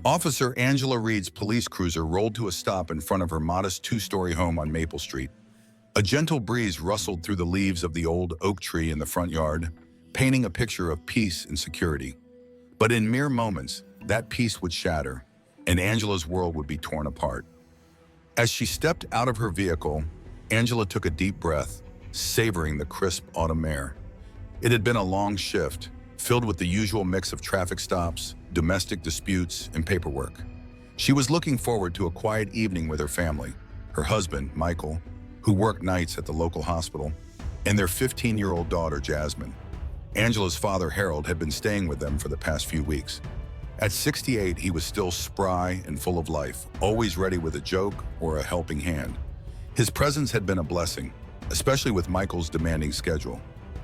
Officer Angela Reid's police cruiser rolled to a stop in front of her modest two-story home on Maple Street. A gentle breeze rustled through the leaves of the old oak tree in the front yard, painting a picture of peace and security. But in mere moments, that peace would shatter, and Angela's world would be torn apart. As she stepped out of her vehicle, Angela took a deep breath, savoring the crisp autumn air. It had been a long shift, filled with the usual mix of traffic stops, domestic disputes, and paperwork. She was looking forward to a quiet evening with her family, her husband, Michael, who worked nights at the local hospital, and their 15-year-old daughter, Jasmine. Angela's father, Harold, had been staying with them for the past few weeks. At 68, he was still spry and full of life, always ready with a joke or a helping hand. His presence had been a blessing, especially with Michael's demanding schedule.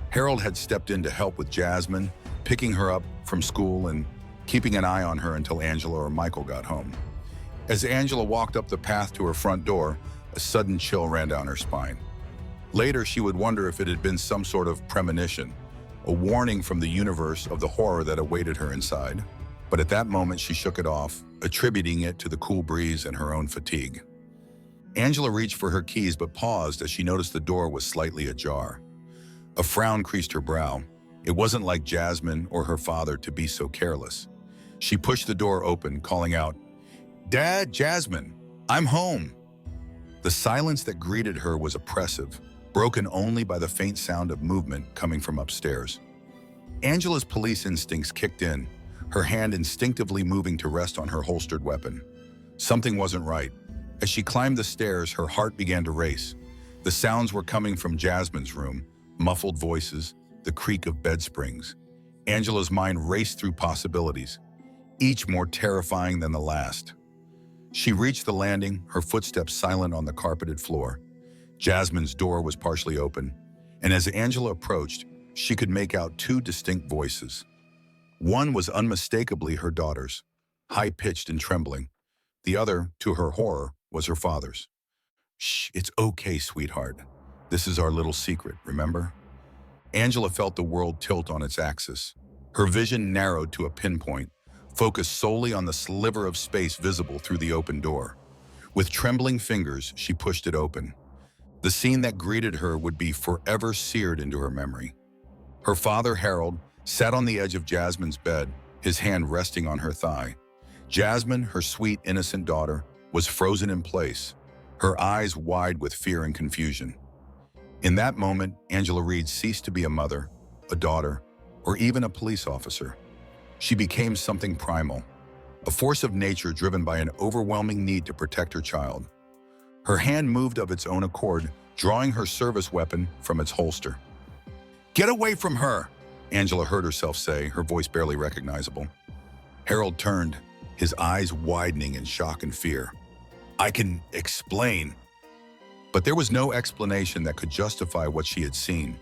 Harold had stepped in to help with Jasmine, picking her up from school and keeping an eye on her until Angela or Michael got home. As Angela walked up the path to her front door, a sudden chill ran down her spine. Later, she would wonder if it had been some sort of premonition, a warning from the universe of the horror that awaited her inside. But at that moment, she shook it off, attributing it to the cool breeze and her own fatigue. Angela reached for her keys but paused as she noticed the door was slightly ajar. A frown creased her brow. It wasn't like Jasmine or her father to be so careless. She pushed the door open, calling out, "Dad, Jasmine, I'm home." The silence that greeted her was oppressive, broken only by the faint sound of movement coming from upstairs. Angela's police instincts kicked in, her hand instinctively moving to rest on her holstered weapon. Something wasn't right. As she climbed the stairs, her heart began to race. The sounds were coming from Jasmine's room, muffled voices, the creak of bed springs. Angela's mind raced through possibilities, each more terrifying than the last. She reached the landing, her footsteps silent on the carpeted floor. Jasmine's door was partially open, and as Angela approached, she could make out two distinct voices. One was unmistakably her daughter's, high-pitched and trembling. The other, to her horror, was her father's. "Shh, it's okay, sweetheart. This is our little secret, remember?" Angela felt the world tilt on its axis. Her vision narrowed to a pinpoint, focused solely on the sliver of space visible through the open door. With trembling fingers, she pushed it open. The scene that greeted her would be forever seared into her memory. Her father, Harold, sat on the edge of Jasmine's bed, his hand resting on her thigh. Jasmine, her sweet, innocent daughter, was frozen in place, her eyes wide with fear and confusion. In that moment, Angela Reid ceased to be a mother, a daughter, or even a police officer. She became something primal, a force of nature driven by an overwhelming need to protect her child. Her hand moved of its own accord, drawing her service weapon from its holster. "Get away from her!" Angela heard herself say, her voice barely recognizable. Harold turned, his eyes widening in shock and fear. "I can explain." But there was no explanation that could justify what she had seen.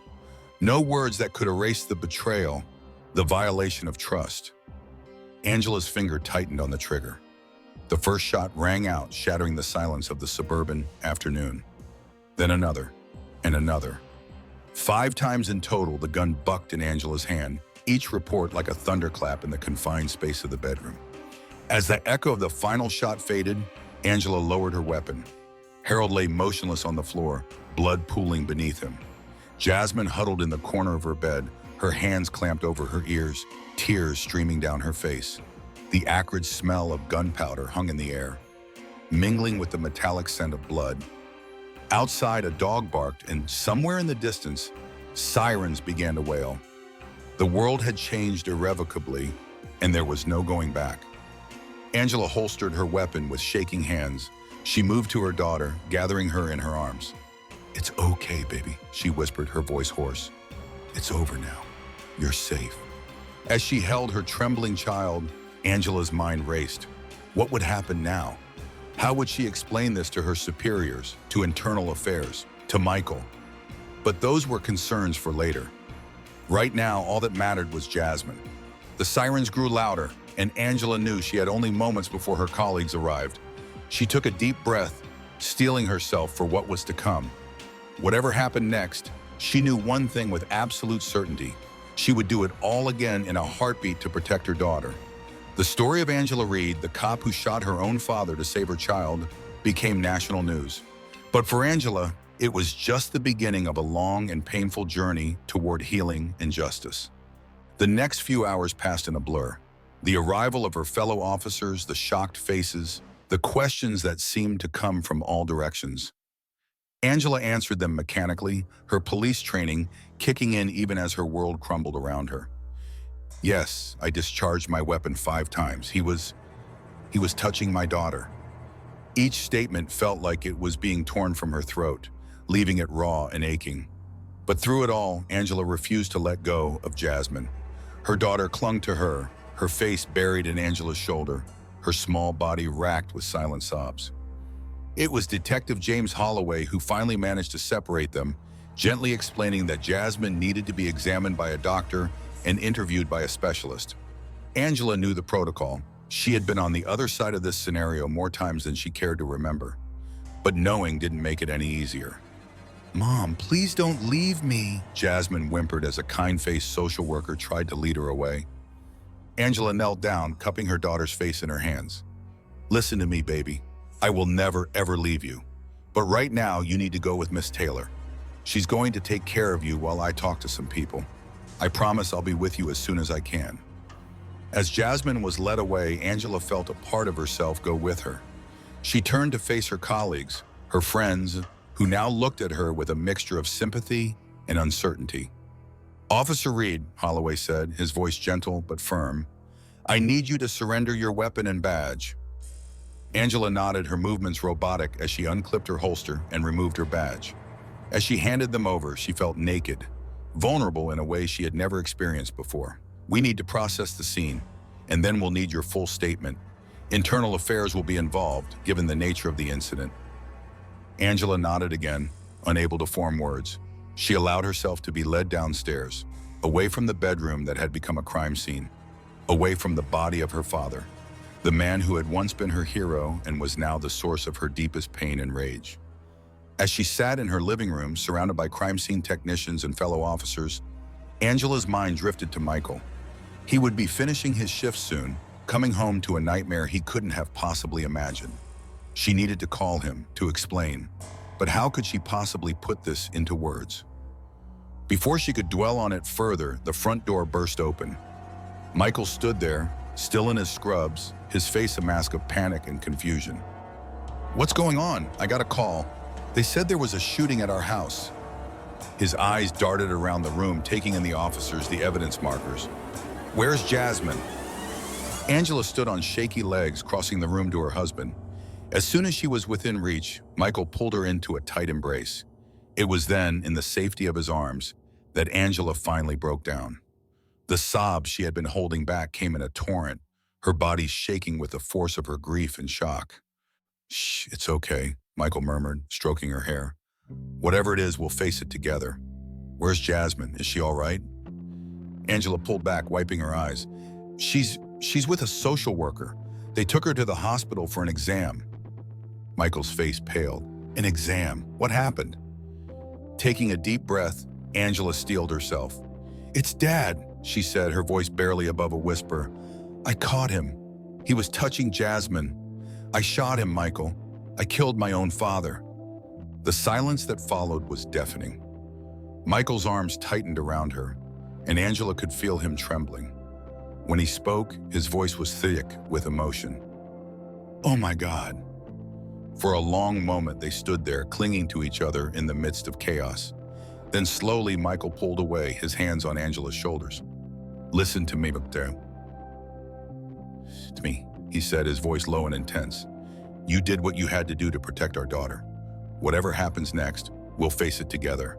No words that could erase the betrayal, the violation of trust. Angela's finger tightened on the trigger. The first shot rang out, shattering the silence of the suburban afternoon. Then another, and another. 5 times in total, the gun bucked in Angela's hand, each report like a thunderclap in the confined space of the bedroom. As the echo of the final shot faded, Angela lowered her weapon. Harold lay motionless on the floor, blood pooling beneath him. Jasmine huddled in the corner of her bed, her hands clamped over her ears, tears streaming down her face. The acrid smell of gunpowder hung in the air, mingling with the metallic scent of blood. Outside, a dog barked, and somewhere in the distance, sirens began to wail. The world had changed irrevocably, and there was no going back. Angela holstered her weapon with shaking hands. She moved to her daughter, gathering her in her arms. "It's okay, baby," she whispered, her voice hoarse. "It's over now. You're safe." As she held her trembling child, Angela's mind raced. What would happen now? How would she explain this to her superiors, to internal affairs, to Michael? But those were concerns for later. Right now, all that mattered was Jasmine. The sirens grew louder, and Angela knew she had only moments before her colleagues arrived. She took a deep breath, steeling herself for what was to come. Whatever happened next, she knew one thing with absolute certainty. She would do it all again in a heartbeat to protect her daughter. The story of Angela Reid, the cop who shot her own father to save her child, became national news. But for Angela, it was just the beginning of a long and painful journey toward healing and justice. The next few hours passed in a blur. The arrival of her fellow officers, the shocked faces, the questions that seemed to come from all directions. Angela answered them mechanically, her police training kicking in even as her world crumbled around her. Yes, I discharged my weapon 5 times. He was touching my daughter. Each statement felt like it was being torn from her throat, leaving it raw and aching. But through it all, Angela refused to let go of Jasmine. Her daughter clung to her face buried in Angela's shoulder, her small body racked with silent sobs. It was Detective James Holloway who finally managed to separate them, gently explaining that Jasmine needed to be examined by a doctor and interviewed by a specialist. Angela knew the protocol. She had been on the other side of this scenario more times than she cared to remember. But knowing didn't make it any easier. "Mom, please don't leave me," Jasmine whimpered as a kind-faced social worker tried to lead her away. Angela knelt down, cupping her daughter's face in her hands. "Listen to me, baby. I will never, ever leave you. But right now, you need to go with Miss Taylor. She's going to take care of you while I talk to some people. I promise I'll be with you as soon as I can." As Jasmine was led away, Angela felt a part of herself go with her. She turned to face her colleagues, her friends, who now looked at her with a mixture of sympathy and uncertainty. "Officer Reid," Holloway said, his voice gentle but firm, "I need you to surrender your weapon and badge." Angela nodded, her movements robotic as she unclipped her holster and removed her badge. As she handed them over, she felt naked, vulnerable in a way she had never experienced before. "We need to process the scene, and then we'll need your full statement. Internal affairs will be involved, given the nature of the incident." Angela nodded again, unable to form words. She allowed herself to be led downstairs, away from the bedroom that had become a crime scene, away from the body of her father, the man who had once been her hero and was now the source of her deepest pain and rage. As she sat in her living room, surrounded by crime scene technicians and fellow officers, Angela's mind drifted to Michael. He would be finishing his shift soon, coming home to a nightmare he couldn't have possibly imagined. She needed to call him, to explain, but how could she possibly put this into words? Before she could dwell on it further, the front door burst open. Michael stood there, still in his scrubs, his face a mask of panic and confusion. "What's going on? I got a call. They said there was a shooting at our house." His eyes darted around the room, taking in the officers, the evidence markers. "Where's Jasmine?" Angela stood on shaky legs, crossing the room to her husband. As soon as she was within reach, Michael pulled her into a tight embrace. It was then, in the safety of his arms, that Angela finally broke down. The sobs she had been holding back came in a torrent, her body shaking with the force of her grief and shock. "Shh, it's okay," Michael murmured, stroking her hair. "Whatever it is, we'll face it together. Where's Jasmine? Is she all right?" Angela pulled back, wiping her eyes. She's with a social worker. They took her to the hospital for an exam." Michael's face paled. "An exam? What happened?" Taking a deep breath, Angela steeled herself. "It's Dad," she said, her voice barely above a whisper. "I caught him. He was touching Jasmine. I shot him, Michael. I killed my own father." The silence that followed was deafening. Michael's arms tightened around her, and Angela could feel him trembling. When he spoke, his voice was thick with emotion. "Oh my God." For a long moment, they stood there, clinging to each other in the midst of chaos. Then slowly, Michael pulled away, his hands on Angela's shoulders. "Listen to me, Victor." "To me," he said, his voice low and intense. "You did what you had to do to protect our daughter. Whatever happens next, we'll face it together.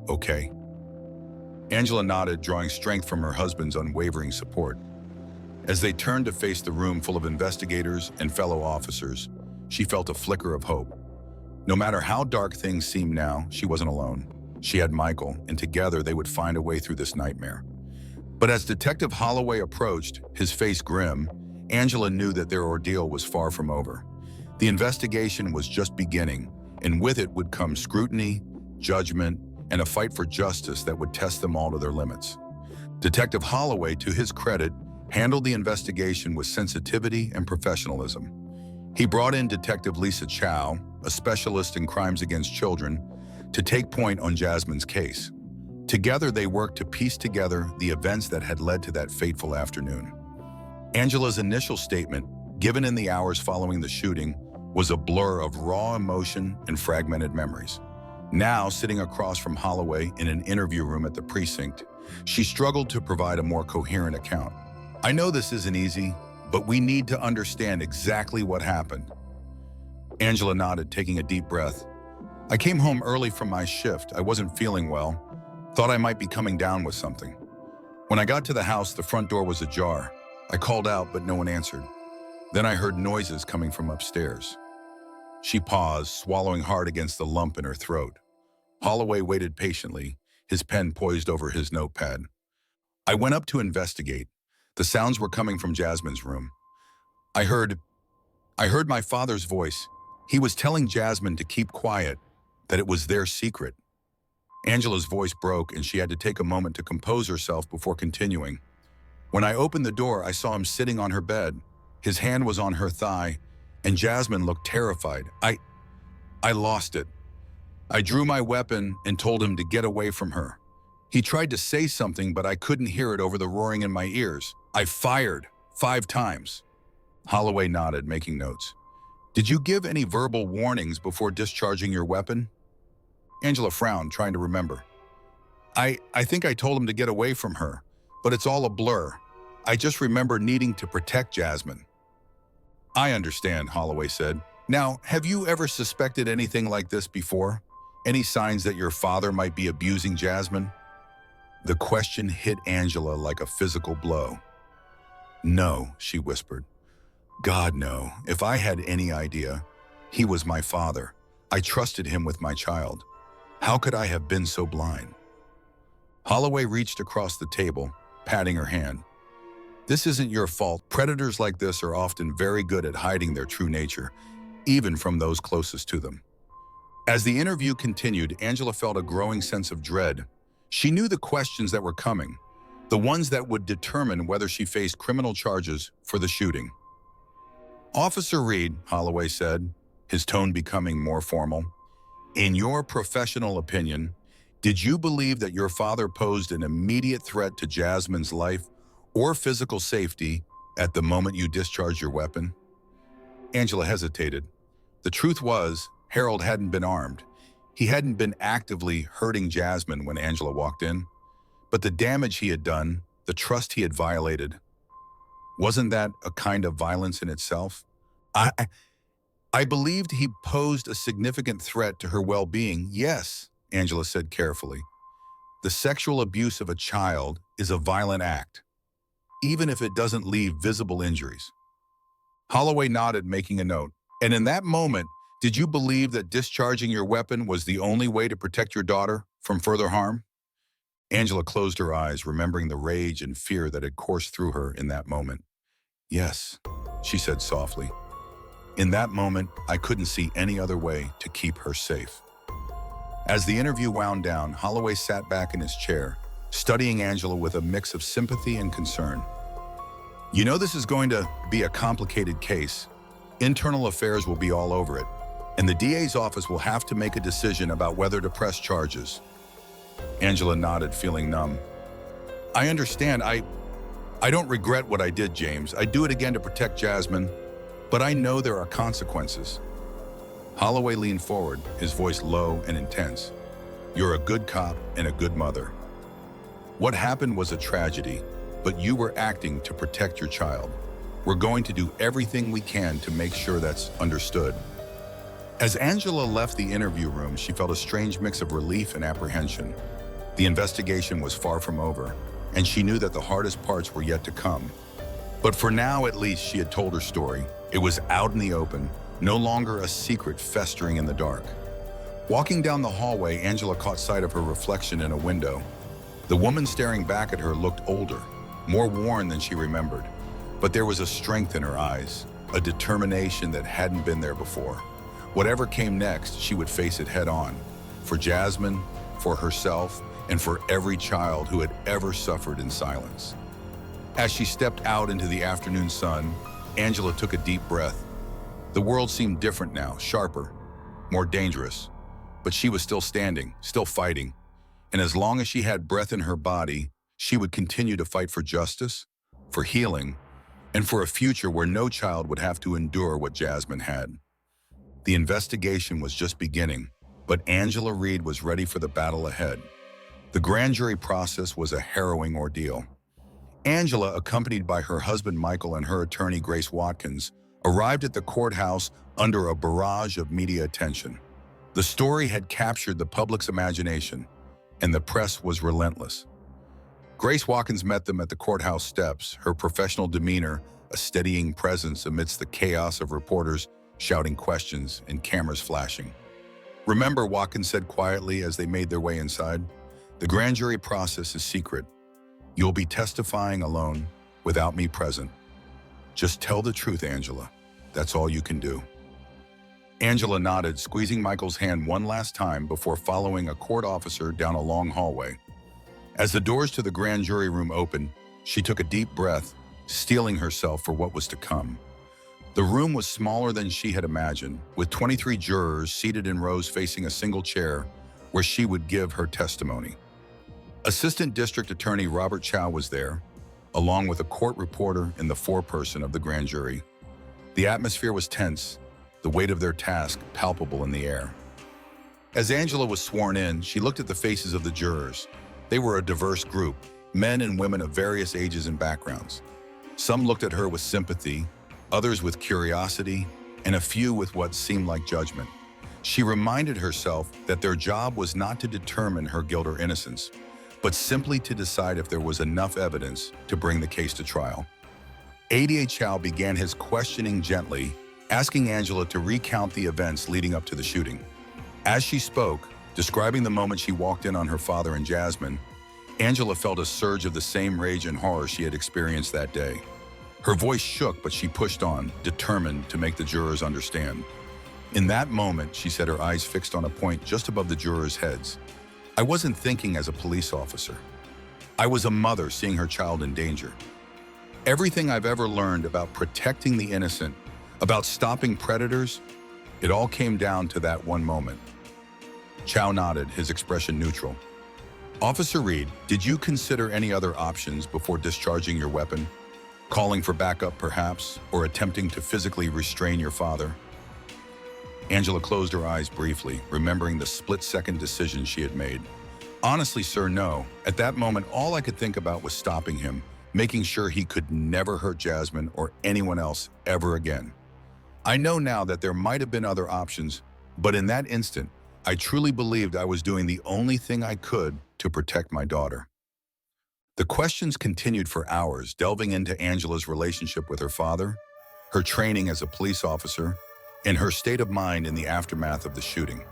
Okay?" Angela nodded, drawing strength from her husband's unwavering support. As they turned to face the room full of investigators and fellow officers, she felt a flicker of hope. No matter how dark things seemed now, she wasn't alone. She had Michael, and together they would find a way through this nightmare. But as Detective Holloway approached, his face grim, Angela knew that their ordeal was far from over. The investigation was just beginning, and with it would come scrutiny, judgment, and a fight for justice that would test them all to their limits. Detective Holloway, to his credit, handled the investigation with sensitivity and professionalism. He brought in Detective Lisa Chow, a specialist in crimes against children, to take point on Jasmine's case. Together, they worked to piece together the events that had led to that fateful afternoon. Angela's initial statement, given in the hours following the shooting, was a blur of raw emotion and fragmented memories. Now, sitting across from Holloway in an interview room at the precinct, she struggled to provide a more coherent account. "I know this isn't easy, but we need to understand exactly what happened." Angela nodded, taking a deep breath. "I came home early from my shift. I wasn't feeling well. Thought I might be coming down with something. When I got to the house, the front door was ajar. I called out, but no one answered. Then I heard noises coming from upstairs." She paused, swallowing hard against the lump in her throat. Holloway waited patiently, his pen poised over his notepad. "I went up to investigate. The sounds were coming from Jasmine's room. I heard my father's voice. He was telling Jasmine to keep quiet, that it was their secret." Angela's voice broke and she had to take a moment to compose herself before continuing. "When I opened the door, I saw him sitting on her bed. His hand was on her thigh, and Jasmine looked terrified. I lost it. I drew my weapon and told him to get away from her. He tried to say something, but I couldn't hear it over the roaring in my ears. I fired 5 times. Holloway nodded, making notes. "Did you give any verbal warnings before discharging your weapon?" Angela frowned, trying to remember. I think I told him to get away from her, but it's all a blur. I just remember needing to protect Jasmine." "I understand," Holloway said. "Now, have you ever suspected anything like this before? Any signs that your father might be abusing Jasmine?" The question hit Angela like a physical blow. "No," she whispered. "God, no. If I had any idea, he was my father. I trusted him with my child. How could I have been so blind?" Holloway reached across the table, patting her hand. "This isn't your fault. Predators like this are often very good at hiding their true nature, even from those closest to them." As the interview continued, Angela felt a growing sense of dread. She knew the questions that were coming, the ones that would determine whether she faced criminal charges for the shooting. "Officer Reid," Holloway said, his tone becoming more formal, "in your professional opinion, did you believe that your father posed an immediate threat to Jasmine's life or physical safety at the moment you discharged your weapon?" Angela hesitated. The truth was, Harold hadn't been armed. He hadn't been actively hurting Jasmine when Angela walked in. But the damage he had done, the trust he had violated, wasn't that a kind of violence in itself? I believed he posed a significant threat to her well-being, yes," Angela said carefully. "The sexual abuse of a child is a violent act, even if it doesn't leave visible injuries." Holloway nodded, making a note. "And in that moment, did you believe that discharging your weapon was the only way to protect your daughter from further harm?" Angela closed her eyes, remembering the rage and fear that had coursed through her in that moment. "Yes," she said softly. "In that moment, I couldn't see any other way to keep her safe." As the interview wound down, Holloway sat back in his chair, studying Angela with a mix of sympathy and concern. "You know this is going to be a complicated case. Internal affairs will be all over it, and the DA's office will have to make a decision about whether to press charges." Angela nodded, feeling numb. "I understand. I don't regret what I did, James. I'd do it again to protect Jasmine, but I know there are consequences." Holloway leaned forward, his voice low and intense. "You're a good cop and a good mother. What happened was a tragedy, but you were acting to protect your child. We're going to do everything we can to make sure that's understood." As Angela left the interview room, she felt a strange mix of relief and apprehension. The investigation was far from over, and she knew that the hardest parts were yet to come. But for now, at least, she had told her story. It was out in the open, no longer a secret festering in the dark. Walking down the hallway, Angela caught sight of her reflection in a window. The woman staring back at her looked older, more worn than she remembered. But there was a strength in her eyes, a determination that hadn't been there before. Whatever came next, she would face it head on. For Jasmine, for herself, and for every child who had ever suffered in silence. As she stepped out into the afternoon sun, Angela took a deep breath. The world seemed different now, sharper, more dangerous. But she was still standing, still fighting. And as long as she had breath in her body, she would continue to fight for justice, for healing, and for a future where no child would have to endure what Jasmine had. The investigation was just beginning, but Angela Reid was ready for the battle ahead. The grand jury process was a harrowing ordeal. Angela, accompanied by her husband Michael and her attorney Grace Watkins, arrived at the courthouse under a barrage of media attention. The story had captured the public's imagination, and the press was relentless. Grace Watkins met them at the courthouse steps, her professional demeanor a steadying presence amidst the chaos of reporters shouting questions and cameras flashing. "Remember," Watkins said quietly as they made their way inside, "the grand jury process is secret. You'll be testifying alone, without me present. Just tell the truth, Angela. That's all you can do." Angela nodded, squeezing Michael's hand one last time before following a court officer down a long hallway. As the doors to the grand jury room opened, she took a deep breath, steeling herself for what was to come. The room was smaller than she had imagined, with 23 jurors seated in rows facing a single chair where she would give her testimony. Assistant District Attorney Robert Chow was there, along with a court reporter in the foreperson of the grand jury. The atmosphere was tense, the weight of their task palpable in the air. As Angela was sworn in, she looked at the faces of the jurors. They were a diverse group, men and women of various ages and backgrounds. Some looked at her with sympathy, others with curiosity, and a few with what seemed like judgment. She reminded herself that their job was not to determine her guilt or innocence, but simply to decide if there was enough evidence to bring the case to trial. ADA Chow began his questioning gently, asking Angela to recount the events leading up to the shooting. As she spoke, describing the moment she walked in on her father and Jasmine, Angela felt a surge of the same rage and horror she had experienced that day. Her voice shook, but she pushed on, determined to make the jurors understand. In that moment, she said, her eyes fixed on a point just above the jurors' heads. "I wasn't thinking as a police officer. I was a mother seeing her child in danger. Everything I've ever learned about protecting the innocent, about stopping predators, it all came down to that one moment." Chow nodded, his expression neutral. "Officer Reid, did you consider any other options before discharging your weapon? Calling for backup, perhaps, or attempting to physically restrain your father?" Angela closed her eyes briefly, remembering the split-second decision she had made. "Honestly, sir, no. At that moment, all I could think about was stopping him, making sure he could never hurt Jasmine or anyone else ever again. I know now that there might have been other options, but in that instant, I truly believed I was doing the only thing I could to protect my daughter." The questions continued for hours, delving into Angela's relationship with her father, her training as a police officer, and her state of mind in the aftermath of the shooting.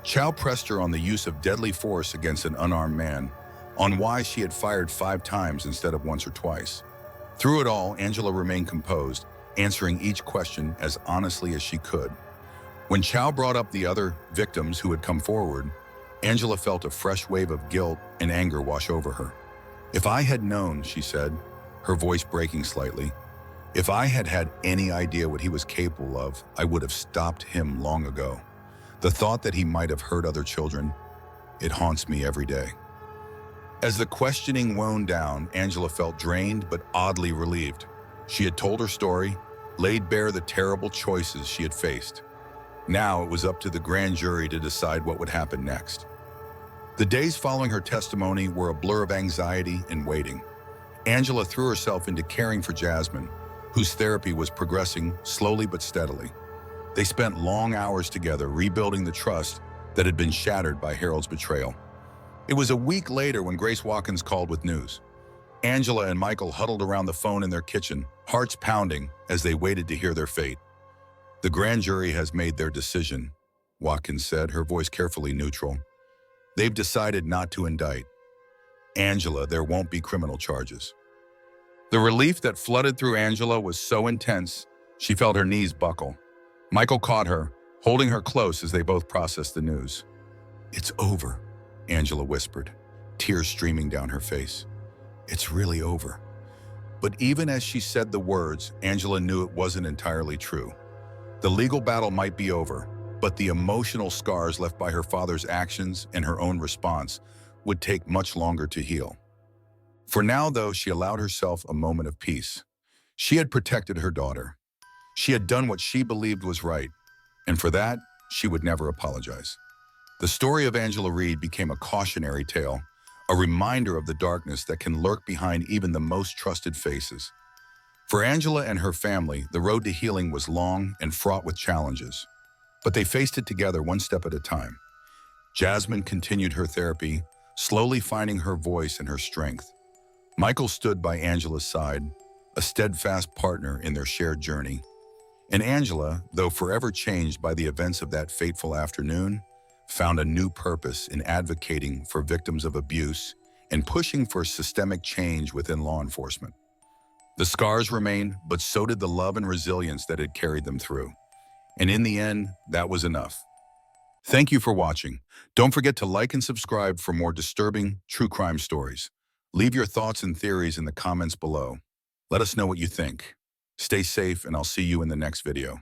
Chow pressed her on the use of deadly force against an unarmed man, on why she had fired 5 times instead of once or twice. Through it all, Angela remained composed, answering each question as honestly as she could. When Chow brought up the other victims who had come forward, Angela felt a fresh wave of guilt and anger wash over her. "If I had known," she said, her voice breaking slightly, "if I had had any idea what he was capable of, I would have stopped him long ago. The thought that he might have hurt other children, it haunts me every day." As the questioning wound down, Angela felt drained but oddly relieved. She had told her story, laid bare the terrible choices she had faced. Now it was up to the grand jury to decide what would happen next. The days following her testimony were a blur of anxiety and waiting. Angela threw herself into caring for Jasmine, whose therapy was progressing slowly but steadily. They spent long hours together rebuilding the trust that had been shattered by Harold's betrayal. It was a week later when Grace Watkins called with news. Angela and Michael huddled around the phone in their kitchen, hearts pounding as they waited to hear their fate. "The grand jury has made their decision," Watkins said, her voice carefully neutral. "They've decided not to indict. Angela, there won't be criminal charges." The relief that flooded through Angela was so intense, she felt her knees buckle. Michael caught her, holding her close as they both processed the news. "It's over," Angela whispered, tears streaming down her face. "It's really over. But even as she said the words, Angela knew it wasn't entirely true. The legal battle might be over, but the emotional scars left by her father's actions and her own response would take much longer to heal. For now, though, she allowed herself a moment of peace. She had protected her daughter. She had done what she believed was right, and for that, she would never apologize. The story of Angela Reid became a cautionary tale, a reminder of the darkness that can lurk behind even the most trusted faces. For Angela and her family, the road to healing was long and fraught with challenges, but they faced it together one step at a time. Jasmine continued her therapy, slowly finding her voice and her strength. Michael stood by Angela's side, a steadfast partner in their shared journey. And Angela, though forever changed by the events of that fateful afternoon, found a new purpose in advocating for victims of abuse and pushing for systemic change within law enforcement. The scars remained, but so did the love and resilience that had carried them through. And in the end, that was enough. Thank you for watching. Don't forget to like and subscribe for more disturbing true crime stories. Leave your thoughts and theories in the comments below. Let us know what you think. Stay safe, and I'll see you in the next video.